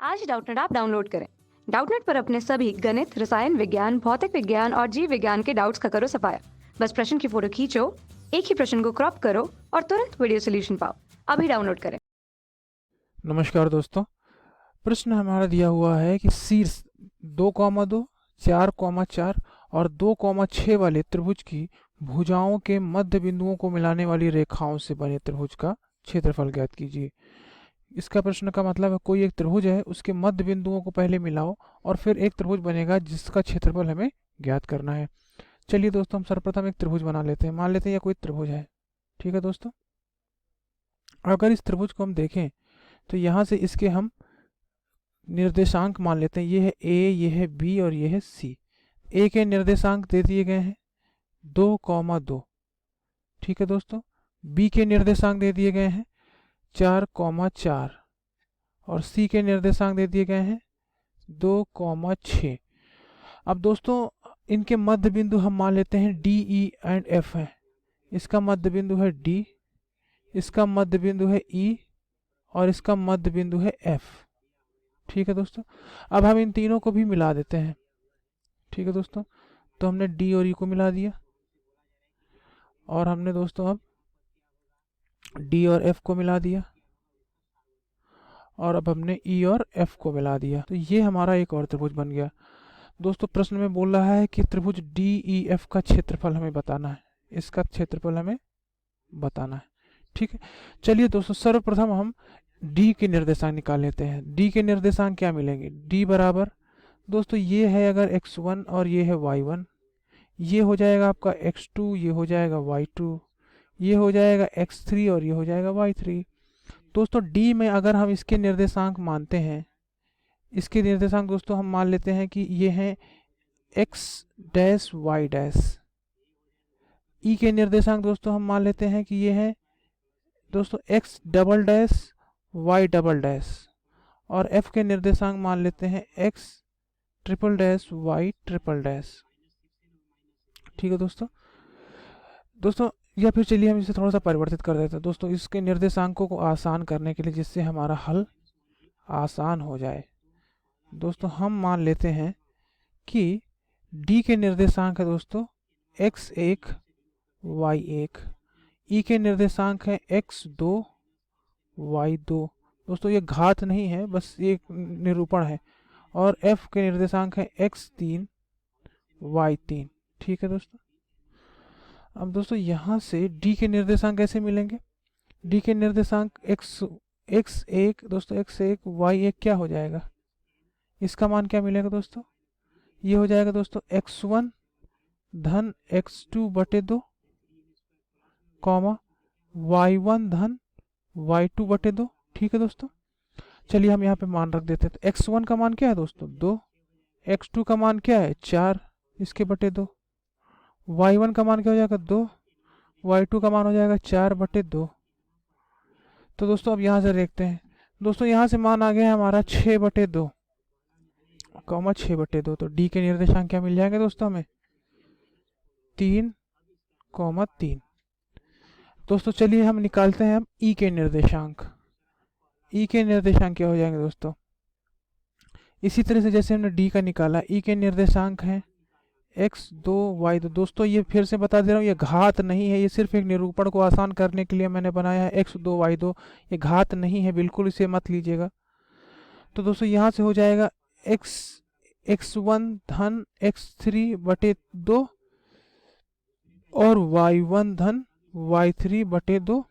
आज Doubtnut app download करें। Doubtnut पर अपने सभी गणित, रसायन विज्ञान, भौतिक विज्ञान और जीव विज्ञान के डाउट्स का करो सफाया। बस प्रश्न की फोटो खींचो, एक ही प्रश्न को क्रॉप करो और तुरंत वीडियो सोल्यूशन पाओ। अभी डाउनलोड करें। नमस्कार दोस्तों। प्रश्न हमारा दिया हुआ है कि शीर्ष 2,2, 4,4 और 2,6 वाले त्रिभुज की भुजाओं के मध्य बिंदुओं को मिलाने वाली रेखाओं से बने त्रिभुज का क्षेत्रफल ज्ञात कीजिए। इसका प्रश्न का मतलब है कोई एक त्रिभुज है, उसके मध्य बिंदुओं को पहले मिलाओ और फिर एक त्रिभुज बनेगा जिसका क्षेत्रफल हमें ज्ञात करना है। चलिए दोस्तों, हम सर्वप्रथम एक त्रिभुज बना लेते हैं। मान लेते हैं यह कोई त्रिभुज है। ठीक है दोस्तों, अगर इस त्रिभुज को हम देखें तो यहाँ से इसके हम निर्देशांक मान लेते हैं। ये है ए, ये है बी और ये है सी। ए के निर्देशांक दे दिए गए हैं 2,2। ठीक है दोस्तों, बी के निर्देशांक दे दिए गए हैं 4,4 और सी के निर्देशांक दे दिए गए हैं 2,6। अब दोस्तों, इनके मध्य बिंदु हम मान लेते हैं डी, ई एंड एफ है। इसका मध्य बिंदु है डी, इसका मध्य बिंदु है ई और इसका मध्य बिंदु है एफ। ठीक है दोस्तों, अब हम इन तीनों को भी मिला देते हैं। ठीक है दोस्तों, तो हमने डी और ई को मिला दिया और हमने दोस्तों अब डी और एफ को मिला दिया और अब हमने ई और एफ को मिला दिया। तो ये हमारा एक और त्रिभुज बन गया। दोस्तों, प्रश्न में बोल रहा है कि त्रिभुज डी ई एफ का क्षेत्रफल हमें बताना है। इसका क्षेत्रफल हमें बताना है। ठीक है, चलिए दोस्तों, सर्वप्रथम हम डी के निर्देशांक निकाल लेते हैं। डी के निर्देशांक क्या मिलेंगे? डी बराबर दोस्तों ये है अगर x1 और ये है y1, ये हो जाएगा आपका x2, ये हो जाएगा y2, ये हो जाएगा x3 और ये हो जाएगा y3। दोस्तों डी में अगर हम इसके निर्देशांक मानते हैं, इसके निर्देशांक दोस्तों हम मान लेते हैं कि ये हैं x डैश y डैश। ई के निर्देशांक दोस्तों हम मान लेते हैं कि ये है दोस्तों x double dash y double dash और f के निर्देशांक मान लेते हैं x triple dash y triple dash. ठीक है दोस्तों, या फिर चलिए हम इसे थोड़ा सा परिवर्तित कर देते हैं दोस्तों, इसके निर्देशांकों को आसान करने के लिए, जिससे हमारा हल आसान हो जाए। दोस्तों हम मान लेते हैं कि d के निर्देशांक है दोस्तों x1 y1, ई के निर्देशांक है x2 y2। दोस्तों ये घात नहीं है, बस ये निरूपण है। और f के निर्देशांक है x3 y3। ठीक है दोस्तों, अब दोस्तों यहाँ से d के निर्देशांक कैसे मिलेंगे? d के निर्देशांक x1 दोस्तों x1 y1 क्या हो जाएगा? इसका मान क्या मिलेगा दोस्तों? ये हो जाएगा दोस्तों x1 धन x2 बटे 2 कॉमा y1 धन y2 बटे 2। ठीक है दोस्तों, चलिए हम यहाँ पे मान रख देते हैं। तो x1 का मान क्या है दोस्तों? 2। x2 का मान क्या है? 4 इसके बटे 2। y1 का मान क्या हो जाएगा? 2। y2 का मान हो जाएगा 4 बटे 2। तो दोस्तों अब यहाँ से देखते हैं। दोस्तों यहाँ से मान आ गया हमारा 6 बटे 2 कॉमा 6 बटे 2। तो डी के निर्देशांक क्या मिल जाएंगे दोस्तों हमें? 3 कॉमा 3। दोस्तों चलिए हम निकालते हैं अब ई के निर्देशांक। ई के निर्देशांक क्या हो जाएंगे दोस्तों? इसी तरह से जैसे हमने डी का निकाला, ई के निर्देशांक हैं x2 y2। दोस्तों ये फिर से बता दे रहा हूँ, ये घात नहीं है, ये सिर्फ एक निरूपण को आसान करने के लिए मैंने बनाया है x2 y2। ये घात नहीं है, बिल्कुल इसे मत लीजिएगा। तो दोस्तों यहाँ से हो जाएगा x1 धन x3 बटे 2 और y1 धन y3 बटे 2।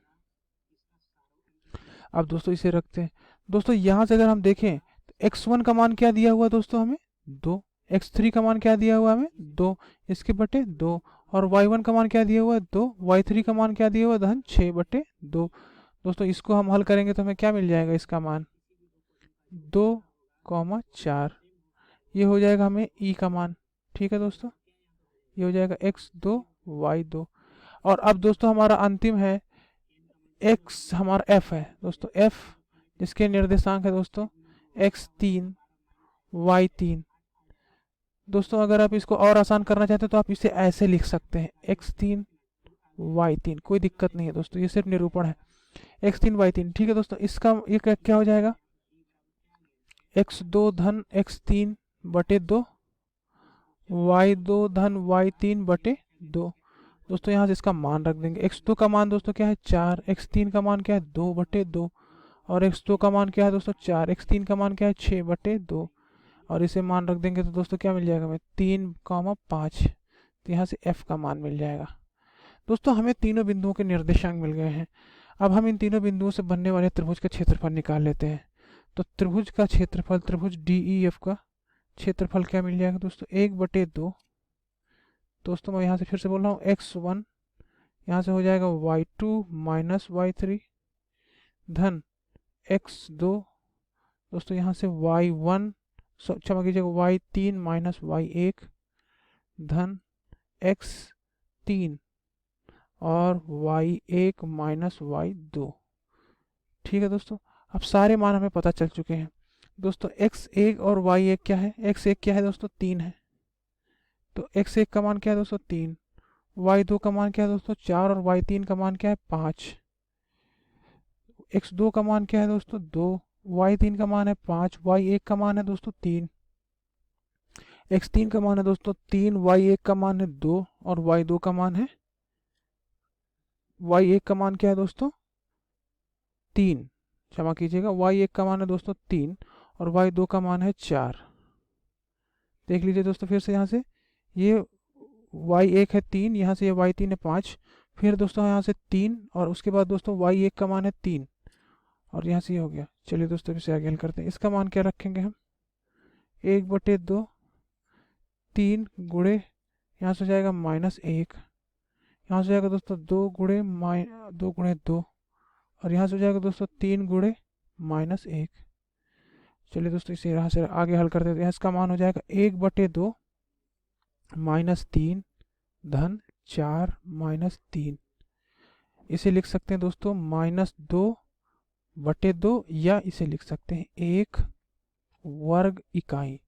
अब दोस्तों इसे रखते हैं। दोस्तों यहाँ से अगर हम देखें तो x1 का मान क्या दिया हुआ दोस्तों हमें? 2। x3 का मान क्या दिया हुआ हमें? 2 इसके बटे 2। और y1 का मान क्या दिया हुआ है? 2। y3 का मान क्या दिया हुआ? धन 6 बटे 2। दोस्तों इसको हम हल करेंगे तो हमें क्या मिल जाएगा? इसका मान 2,4। ये हो जाएगा हमें ई का मान। ठीक है दोस्तों, ये हो जाएगा x2 y2। और अब दोस्तों हमारा अंतिम है x, हमारा f है दोस्तों। f जिसके निर्देशांक है दोस्तों x3 y3। दोस्तों अगर आप इसको और आसान करना चाहते हैं तो आप इसे ऐसे लिख सकते हैं x3 y3, कोई दिक्कत नहीं है दोस्तों, ये सिर्फ निरूपण है। x3 y3। ठीक है दोस्तों, इसका ये क्या हो जाएगा? x2 धन x3 बटे 2, y2 धन y3 बटे 2। दोस्तों यहाँ से इसका मान रख देंगे। x2 का मान दोस्तों क्या है 4, x3 का मान क्या है 2 बटे 2, और x2 का मान क्या है दोस्तों 4, x3 का मान क्या है 6 बटे 2, और इसे मान रख देंगे तो दोस्तों क्या मिल जाएगा हमें 3, 5। तो यहाँ से f का मान मिल जाएगा। दोस्तों हमें तीनों बिंदुओं के निर्देशांक मिल गए हैं। अब हम इन तीनों बिंदुओं से बनने वाले त्रिभुज का क्षेत्रफल निकाल लेते हैं। तो त्रिभुज का क्षेत्रफल, त्रिभुज DEF का क्षेत्रफल क्या मिल जाएगा दोस्तों 1/2। दोस्तों मैं यहाँ से फिर से बोल रहा हूँ x1 यहाँ से हो जाएगा y2 माइनस y3 धन x2 दोस्तों यहाँ से y1 क्षमा कीजिएगा y3 माइनस y1 धन x3 और y1 माइनस y2। ठीक है दोस्तों, अब सारे मान हमें पता चल चुके हैं। दोस्तों x1 और y1 क्या है, x1 क्या है दोस्तों 3 है, तो x1 का मान क्या है दोस्तों 3, y2 का मान क्या है दोस्तों 4 और y3 का मान क्या है 5, x2 का मान क्या है दोस्तों 2, y3 का मान है 5, y1 का मान है दोस्तों 3, x3 का मान है दोस्तों 3, y1 का मान है 2 और y2 का मान है y1 का मान क्या है दोस्तों 3, क्षमा कीजिएगा y1 का मान है दोस्तों 3 और y2 का मान है 4। देख लीजिए दोस्तों फिर से यहाँ से ये y1 है 3, यहाँ से ये y3 है 5, फिर दोस्तों यहाँ से 3 और उसके बाद दोस्तों y1 का मान है 3 और यहाँ से ये हो गया। चलिए दोस्तों इसे आगे हल करते हैं। इसका मान क्या रखेंगे हम 1/2, 3 गुणे यहाँ से हो जाएगा -1, यहाँ से हो जाएगा दोस्तों 2 गुणे 2 और यहाँ से हो जाएगा दोस्तों 3 गुणे -1। चलिए दोस्तों इसे यहाँ से आगे हल करते हैं। इसका मान हो जाएगा 1/2 -3 धन 4 -3। इसे लिख सकते हैं दोस्तों -2/2 या इसे लिख सकते हैं 1 वर्ग इकाई।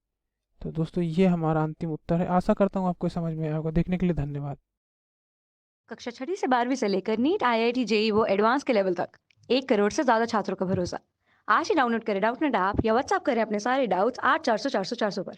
तो दोस्तों ये हमारा अंतिम उत्तर है। आशा करता हूँ आपको समझ में आया होगा। देखने के लिए धन्यवाद। कक्षा 6ठी से 12वीं से लेकर नीट, IIT, JEE वो एडवांस के लेवल तक 1 करोड़ से ज्यादा छात्रों का भरोसा। आज ही डाउनलोड करें डाउटनेट ऐप या व्हाट्सएप करें अपने सारे डाउट्स 8400 400 400 पर।